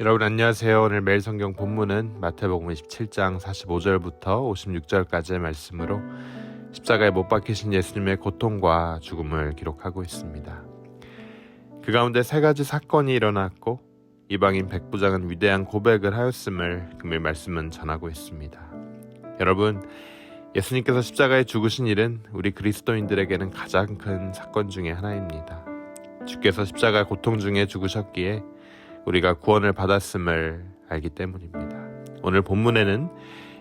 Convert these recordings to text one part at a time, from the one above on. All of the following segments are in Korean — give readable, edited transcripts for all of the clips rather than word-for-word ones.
여러분 안녕하세요. 오늘 매일 성경 본문은 마태복음 27장 45절부터 56절까지의 말씀으로 십자가에 못 박히신 예수님의 고통과 죽음을 기록하고 있습니다. 그 가운데 세 가지 사건이 일어났고 이방인 백부장은 위대한 고백을 하였음을 금일 말씀은 전하고 있습니다. 여러분, 예수님께서 십자가에 죽으신 일은 우리 그리스도인들에게는 가장 큰 사건 중에 하나입니다. 주께서 십자가 고통 중에 죽으셨기에 우리가 구원을 받았음을 알기 때문입니다. 오늘 본문에는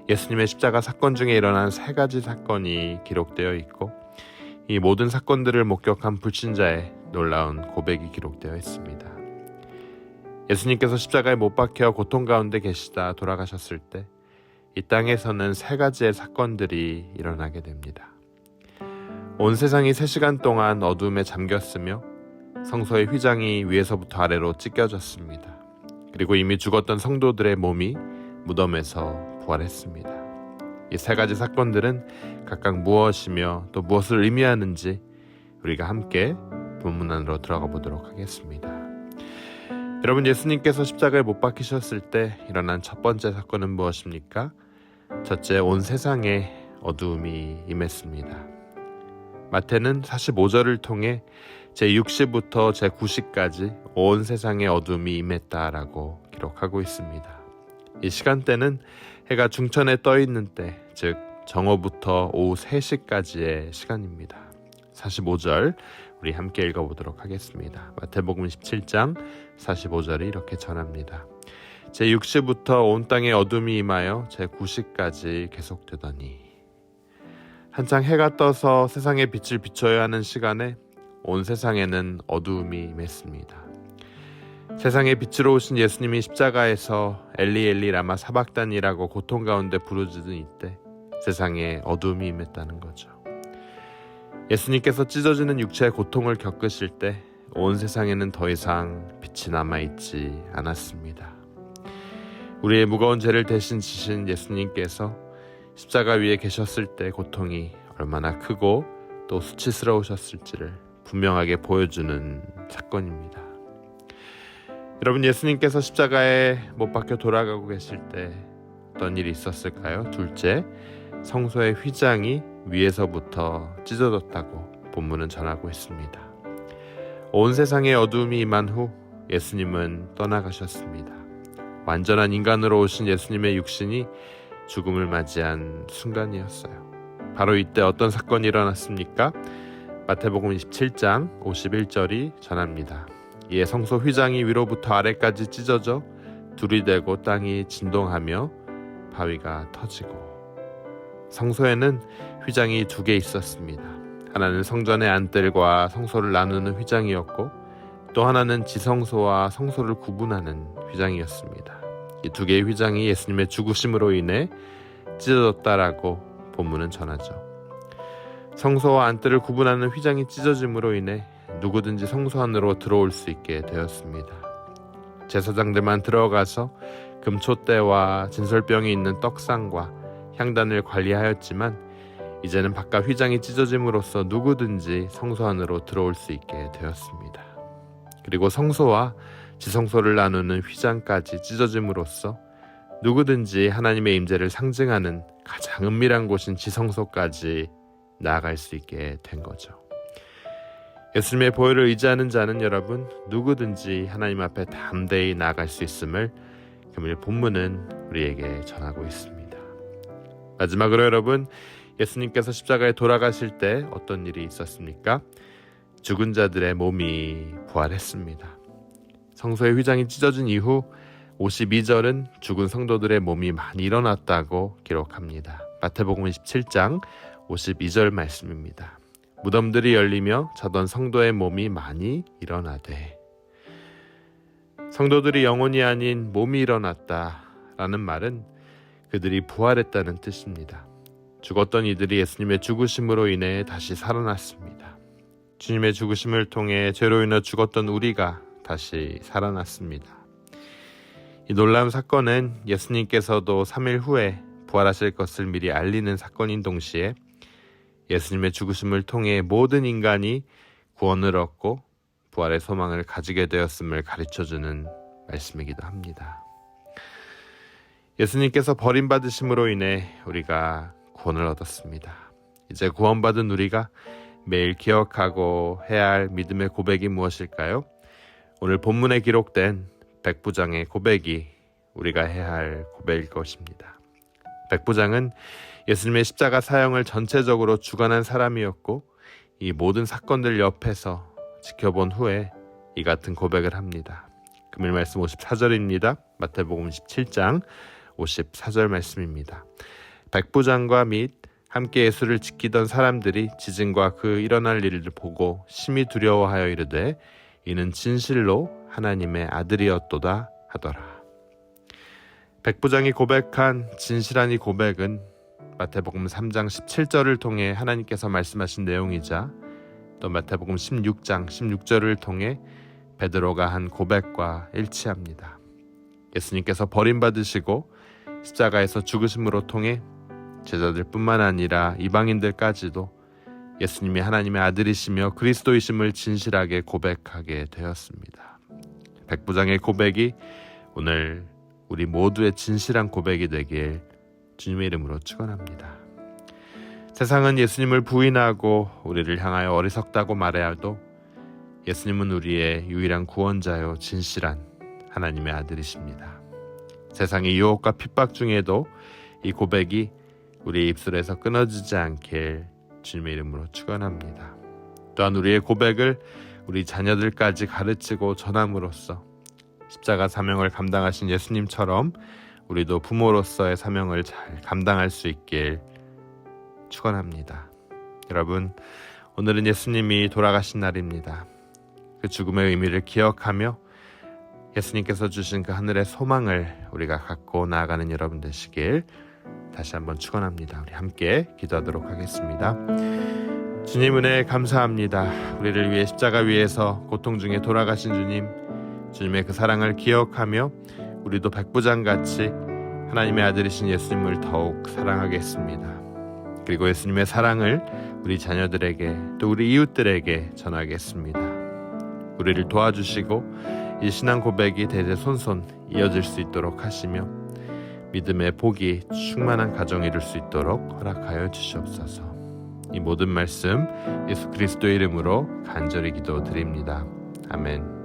예수님의 십자가 사건 중에 일어난 세 가지 사건이 기록되어 있고 이 모든 사건들을 목격한 불신자의 놀라운 고백이 기록되어 있습니다. 예수님께서 십자가에 못 박혀 고통 가운데 계시다 돌아가셨을 때 이 땅에서는 세 가지의 사건들이 일어나게 됩니다. 온 세상이 3시간 동안 어둠에 잠겼으며 성소의 휘장이 위에서부터 아래로 찢겨졌습니다. 그리고 이미 죽었던 성도들의 몸이 무덤에서 부활했습니다. 이 세 가지 사건들은 각각 무엇이며 또 무엇을 의미하는지 우리가 함께 본문 안으로 들어가 보도록 하겠습니다. 여러분, 예수님께서 십자가에 못 박히셨을 때 일어난 첫 번째 사건은 무엇입니까? 첫째, 온 세상에 어두움이 임했습니다. 마태는 45절을 통해 제60부터 제90까지 온 세상에 어둠이 임했다라고 기록하고 있습니다. 이 시간대는 해가 중천에 떠 있는 때, 즉 정오부터 오후 3시까지의 시간입니다. 45절 우리 함께 읽어보도록 하겠습니다. 마태복음 17장 45절이 이렇게 전합니다. 제60부터 온 땅에 어둠이 임하여 제90까지 계속되더니 한창 해가 떠서 세상에 빛을 비춰야 하는 시간에 온 세상에는 어두움이 임했습니다. 세상에 빛으로 오신 예수님이 십자가에서 엘리 엘리 라마 사박단이라고 고통 가운데 부르짖은 이때 세상에 어두움이 임했다는 거죠. 예수님께서 찢어지는 육체의 고통을 겪으실 때 온 세상에는 더 이상 빛이 남아있지 않았습니다. 우리의 무거운 죄를 대신 지신 예수님께서 십자가 위에 계셨을 때 고통이 얼마나 크고 또 수치스러우셨을지를 분명하게 보여주는 사건입니다. 여러분, 예수님께서 십자가에 못 박혀 돌아가고 계실 때 어떤 일이 있었을까요? 둘째, 성소의 휘장이 위에서부터 찢어졌다고 본문은 전하고 있습니다. 온 세상에 어두움이 임한 후 예수님은 떠나가셨습니다. 완전한 인간으로 오신 예수님의 육신이 죽음을 맞이한 순간이었어요. 바로 이때 어떤 사건이 일어났습니까? 마태복음 27장 51절이 전합니다. 이에 성소 휘장이 위로부터 아래까지 찢어져 둘이 되고 땅이 진동하며 바위가 터지고. 성소에는 휘장이 2개 있었습니다. 하나는 성전의 안뜰과 성소를 나누는 휘장이었고 또 하나는 지성소와 성소를 구분하는 휘장이었습니다. 이 2개의 휘장이 예수님의 죽으심으로 인해 찢어졌다라고 본문은 전하죠. 성소와 안뜰을 구분하는 휘장이 찢어짐으로 인해 누구든지 성소 안으로 들어올 수 있게 되었습니다. 제사장들만 들어가서 금촛대와 진설병이 있는 떡상과 향단을 관리하였지만 이제는 바깥 휘장이 찢어짐으로써 누구든지 성소 안으로 들어올 수 있게 되었습니다. 그리고 성소와 지성소를 나누는 휘장까지 찢어짐으로써 누구든지 하나님의 임재를 상징하는 가장 은밀한 곳인 지성소까지 나아갈 수 있게 된 거죠. 예수님의 보혈을 의지하는 자는 여러분 누구든지 하나님 앞에 담대히 나아갈 수 있음을 금일 본문은 우리에게 전하고 있습니다. 마지막으로 여러분, 예수님께서 십자가에 돌아가실 때 어떤 일이 있었습니까? 죽은 자들의 몸이 부활했습니다. 성소의 휘장이 찢어진 이후 52절은 죽은 성도들의 몸이 많이 일어났다고 기록합니다. 마태복음 27장 52절 말씀입니다. 무덤들이 열리며 자던 성도의 몸이 많이 일어나되. 성도들이 영혼이 아닌 몸이 일어났다라는 말은 그들이 부활했다는 뜻입니다. 죽었던 이들이 예수님의 죽으심으로 인해 다시 살아났습니다. 주님의 죽으심을 통해 죄로 인해 죽었던 우리가 다시 살아났습니다. 이 놀라운 사건은 예수님께서도 3일 후에 부활하실 것을 미리 알리는 사건인 동시에 예수님의 죽으심을 통해 모든 인간이 구원을 얻고 부활의 소망을 가지게 되었음을 가르쳐주는 말씀이기도 합니다. 예수님께서 버림받으심으로 인해 우리가 구원을 얻었습니다. 이제 구원받은 우리가 매일 기억하고 해야 할 믿음의 고백이 무엇일까요? 오늘 본문에 기록된 백부장의 고백이 우리가 해야 할 고백일 것입니다. 백부장은 예수님의 십자가 사형을 전체적으로 주관한 사람이었고 이 모든 사건들 옆에서 지켜본 후에 이 같은 고백을 합니다. 금일 말씀 54절입니다. 마태복음 17장 54절 말씀입니다. 백부장과 및 함께 예수를 지키던 사람들이 지진과 그 일어날 일을 보고 심히 두려워하여 이르되 이는 진실로 하나님의 아들이었도다 하더라. 백부장이 고백한 진실한 이 고백은 마태복음 3장 17절을 통해 하나님께서 말씀하신 내용이자 또 마태복음 16장 16절을 통해 베드로가 한 고백과 일치합니다. 예수님께서 버림받으시고 십자가에서 죽으심으로 통해 제자들뿐만 아니라 이방인들까지도 예수님이 하나님의 아들이시며 그리스도이심을 진실하게 고백하게 되었습니다. 백부장의 고백이 오늘 우리 모두의 진실한 고백이 되길 주님의 이름으로 축원합니다. 세상은 예수님을 부인하고 우리를 향하여 어리석다고 말해야도 예수님은 우리의 유일한 구원자요 진실한 하나님의 아들이십니다. 세상의 유혹과 핍박 중에도 이 고백이 우리의 입술에서 끊어지지 않길 주님의 이름으로 축원합니다. 또한 우리의 고백을 우리 자녀들까지 가르치고 전함으로써 십자가 사명을 감당하신 예수님처럼 우리도 부모로서의 사명을 잘 감당할 수 있길 축원합니다. 여러분, 오늘은 예수님이 돌아가신 날입니다. 그 죽음의 의미를 기억하며 예수님께서 주신 그 하늘의 소망을 우리가 갖고 나아가는 여러분 되시길 다시 한번 축원합니다. 우리 함께 기도하도록 하겠습니다. 주님 은혜 감사합니다. 우리를 위해 십자가 위에서 고통 중에 돌아가신 주님의 그 사랑을 기억하며 우리도 백부장같이 하나님의 아들이신 예수님을 더욱 사랑하겠습니다. 그리고 예수님의 사랑을 우리 자녀들에게 또 우리 이웃들에게 전하겠습니다. 우리를 도와주시고 이 신앙 고백이 대대손손 이어질 수 있도록 하시며 믿음의 복이 충만한 가정 이룰 수 있도록 허락하여 주시옵소서. 이 모든 말씀 예수 그리스도의 이름으로 간절히 기도드립니다. 아멘.